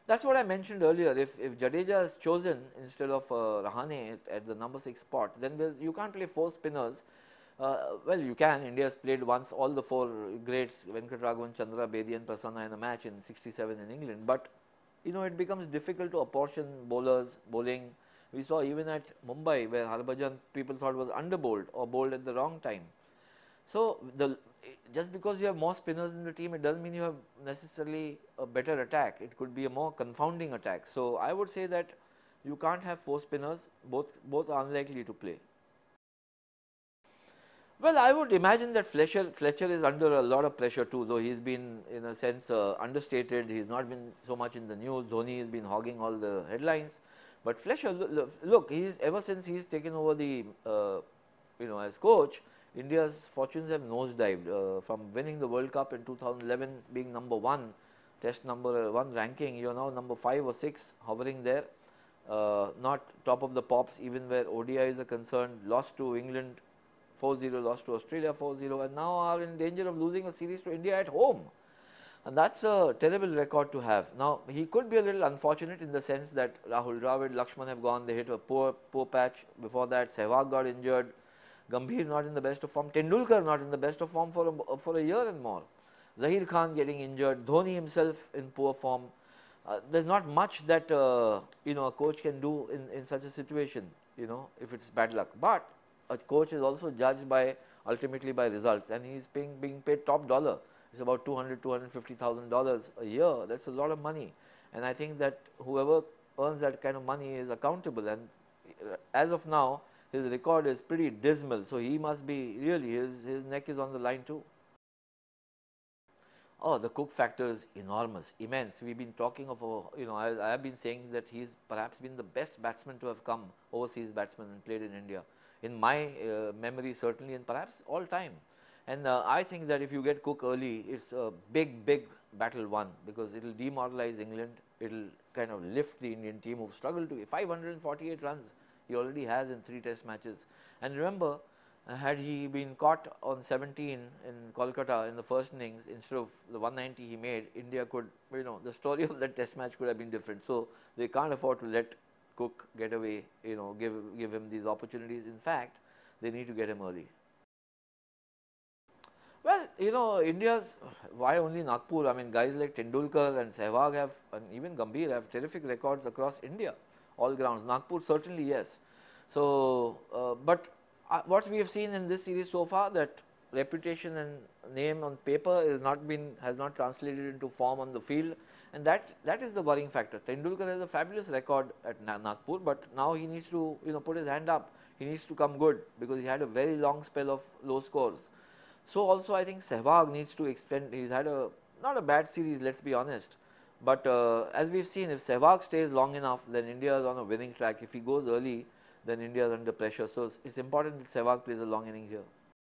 That's what I mentioned earlier. If Jadeja is chosen instead of Rahane at the number 6 spot, then you can't play four spinners. Well, you can. India has played once all the four greats, Venkatraghavan, Chandra, Bedi and Prasanna in a match in 67 in England. But, it becomes difficult to apportion bowlers, bowling. We saw even at Mumbai where Harbhajan people thought was under-bowled or bowled at the wrong time. So just because you have more spinners in the team, it doesn't mean you have necessarily a better attack. It could be a more confounding attack. So I would say that you can't have four spinners. Both are unlikely to play. Well, I would imagine that Fletcher is under a lot of pressure too, though he's been in a sense understated. He's not been so much in the news. Dhoni has been hogging all the headlines. But Fletcher, look, he's ever since he's taken over the as coach, India's fortunes have nosedived from winning the World Cup in 2011, being number one, Test number one ranking. You're now number 5 or 6, hovering there. Not top of the pops, even where ODIs are concerned. Lost to England 4-0, lost to Australia 4-0, and now are in danger of losing a series to India at home. And that's a terrible record to have. Now, he could be a little unfortunate in the sense that Rahul Dravid, Lakshman have gone. They hit a poor patch. Before that, Sehwag got injured. Gambhir not in the best of form. Tendulkar not in the best of form for a year and more. Zahir Khan getting injured. Dhoni himself in poor form. There's not much that a coach can do in such a situation. If it's bad luck. But a coach is also judged by ultimately by results, and he's being paid top dollar. It's about $250,000 a year. That's a lot of money, and I think that whoever earns that kind of money is accountable. And as of now, his record is pretty dismal. So he must be really his neck is on the line too. Oh, the Cook factor is enormous, immense. We've been talking of, I have been saying that he's perhaps been the best batsman to have come, overseas batsman, and played in India. In my memory, certainly, and perhaps all time. And I think that if you get Cook early, it's a big battle won, because it'll demoralize England. It'll kind of lift the Indian team who've struggled to 548 runs he already has in 3 Test matches. And remember, had he been caught on 17 in Kolkata in the first innings instead of the 190 he made, India could, the story of that Test match could have been different. So they can't afford to let Cook get away, give him these opportunities. In fact, they need to get him early. Well, India's, why only Nagpur? I mean, guys like Tendulkar and Sehwag have, and even Gambhir have terrific records across India, all grounds. Nagpur certainly yes. So, but what we have seen in this series so far, that reputation and name on paper has not translated into form on the field, and that is the worrying factor. Tendulkar has a fabulous record at Nagpur, but now he needs to put his hand up. He needs to come good, because he had a very long spell of low scores. So also I think Sehwag needs to extend. He's had not a bad series, let's be honest. But as we've seen, if Sehwag stays long enough, then India is on a winning track. If he goes early, then India is under pressure. So it's important that Sehwag plays a long inning here.